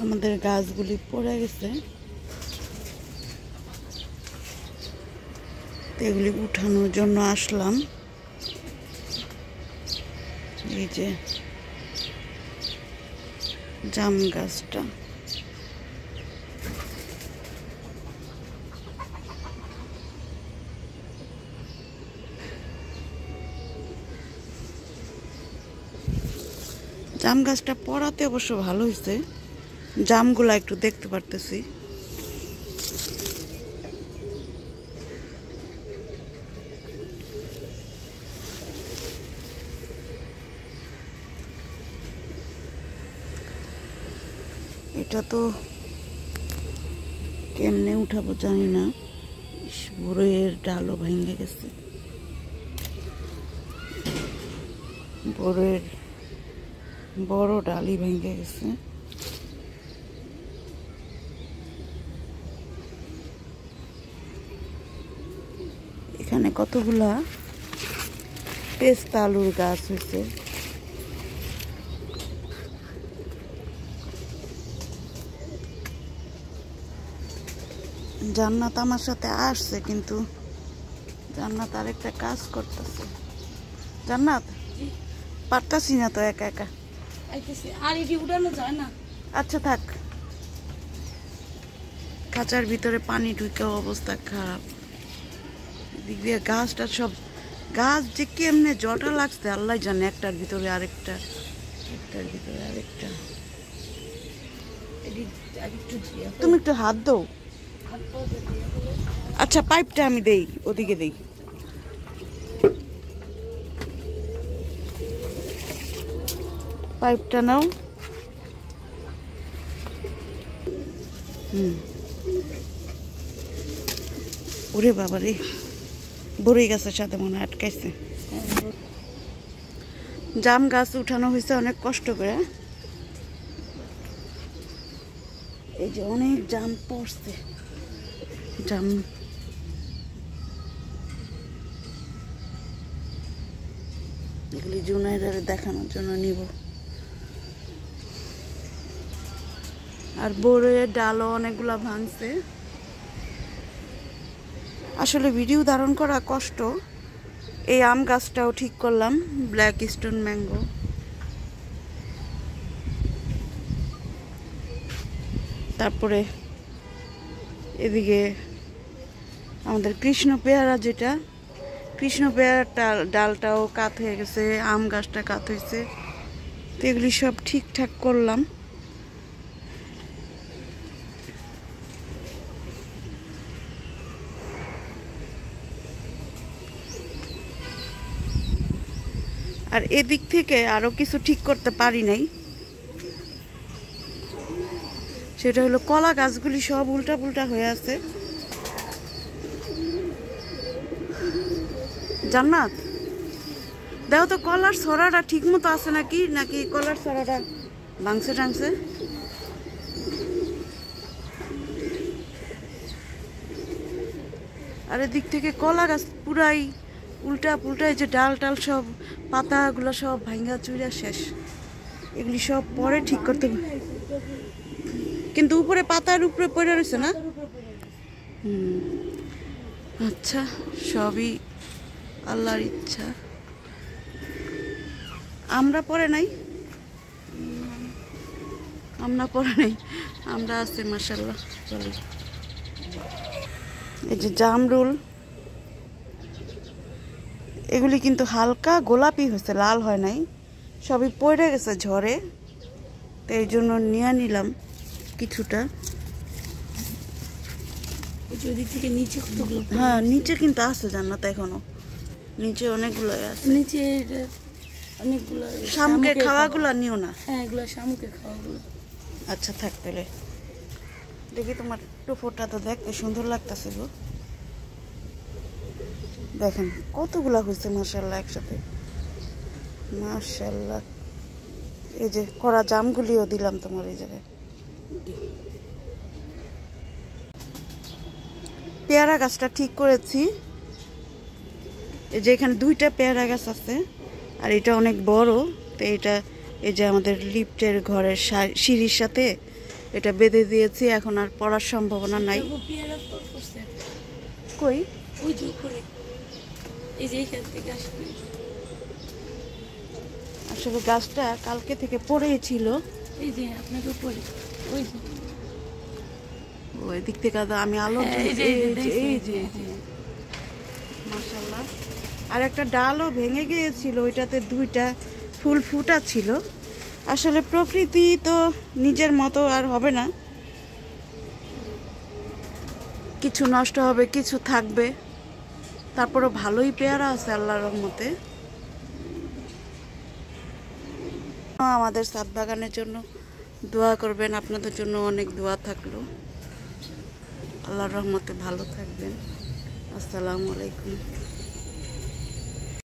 আমাদের গাছগুলি পড়ে গেছে, এগুলি উঠানোর জন্য আসলাম। এই যে জাম গাছটা, জাম গাছটা পড়াতে অবশ্য ভালো হয়েছে, জামগুলা একটু দেখতে পারতেছি। এটা তো কেমনে উঠাবো জানি না, বড়ইয়ের ডালও ভেঙে গেছে, বড়ইয়ের বড় ডালই ভেঙে গেছে। এখানে কতগুলা পেস্তা আলুর গাছ হয়েছে। জান্নাত আমার সাথে আসছে, কিন্তু জান্নাত আরেকটা কাজ করতেছে। জান্নাত পারতাছি না তো একা একা। আর এটি উঠানো যায় না। আচ্ছা থাক, খাঁচার ভিতরে পানি ঢুকে অবস্থা খারাপ। এদিক দিয়ে গাছটা সব, গাছ যে কেমনে জটা লাগছে আল্লাহ জানে, একটার ভিতরে আরেকটা, একটার ভিতরে আরেকটা। তুমি একটু হাত দাও। আচ্ছা পাইপটা আমি দেই, ওদিকে দেই। পাইপটা নাও। ওরে বাবা রে, বড়ই গাছের সাথে মনে হয় আটকাইছে। জাম গাছ উঠানো হয়েছে অনেক কষ্ট করে। এই যে অনেক জাম পড়ছে, জাম এগুলি জুনাইদারে দেখানোর জন্য নিব। আর বড়ইয়ের ডালও অনেকগুলা ভাঙছে। আসলে ভিডিও ধারণ করা কষ্ট। এই আম গাছটাও ঠিক করলাম, ব্ল্যাক স্টোন ম্যাঙ্গো। তারপরে এদিকে আমাদের কৃষ্ণ পেয়ারা, যেটা কৃষ্ণ পেয়ারার ডালটাও কাত হয়ে গেছে, আম গাছটা কাত হয়েছে। তো এগুলি সব ঠিকঠাক করলাম। আর এদিক থেকে আরো কিছু ঠিক করতে পারি নাই, সেটা হলো কলা গাছগুলি সব উল্টা পুল্টা হয়ে আছে। জান্নাত দেখো তো কলার ছড়াটা ঠিক মতো আছে নাকি, নাকি কলার ছড়াটা ভাঙছে টাংছে। আর এদিক থেকে কলা গাছ পুরাই উল্টা পুল্টায়, যে ডাল টাল সব পাতাগুলো সব ভাঙ্গা চুরা শেষ। এগুলি সব পরে ঠিক করতে, কিন্তু উপরে পাতার উপরে পড়ে রয়েছে না। আচ্ছা, সবই আল্লাহর ইচ্ছা। আমরা পরে নাই, আমরা পরে নাই, আমরা আছি মাশাআল্লাহ। চলো, এই যে জামরুল, এগুলি কিন্তু হালকা গোলাপি হয়েছে, লাল হয় নাই, সবই পড়ে গেছে ঝড়ে। তো এই জন্য নিয়ে নিলাম কিছুটা। হ্যাঁ নিচে কিন্তু আছে জান্নাত, এখনো নিচে অনেকগুলো আছে। নিচে অনেকগুলো শামুকে খাওয়াগুলো নিও না। হ্যাঁ এগুলো শামুকে খাওয়াগুলো। আচ্ছা থাক তাহলে। দেখি তোমার টোপরটা তো দেখতে সুন্দর লাগতেছে গো। দেখেন কতগুলা হয়েছে মাশাআল্লাহ একসাথে, মাশাআল্লাহ। এই যে কড়া জামগুলিও দিলাম তোমার এই জায়গায়। পেয়ারা গাছটা ঠিক করেছি, এই যে এখানে দুইটা পেয়ারা গাছ আছে, আর এটা অনেক বড়। তো এটা এই যে আমাদের লিফটের ঘরের সিঁড়ির সাথে এটা বেঁধে দিয়েছি, এখন আর পড়ার সম্ভাবনা নাই। দেখো পেয়ারা ফল করছে কই? ওই যে উপরে, এই যে এইখান থেকে আসবে। আসলে গাছটা কালকে থেকে পড়েই ছিল। এই যে আপনাকে উপরে, ওই যে ওই দিক থেকে আমি আলো হ্যাঁ, এই যে, এই যে, দেখছি, এই যে। মাশাআল্লাহ। আর একটা ডালও ভেঙে গিয়েছিল, ওইটাতে 2টা ফুল ফুটা ছিল। আসলে প্রকৃতি তো নিজের মতো আর হবে না, কিছু নষ্ট হবে, কিছু থাকবে, তারপরে ভালোই পেয়ারা আছে আল্লাহর রহমতে। আমাদের ছাদ বাগানের জন্য দোয়া করবেন, আপনাদের জন্য অনেক দোয়া থাকলো। আল্লাহর রহমতে ভালো থাকবেন। আসসালামু আলাইকুম।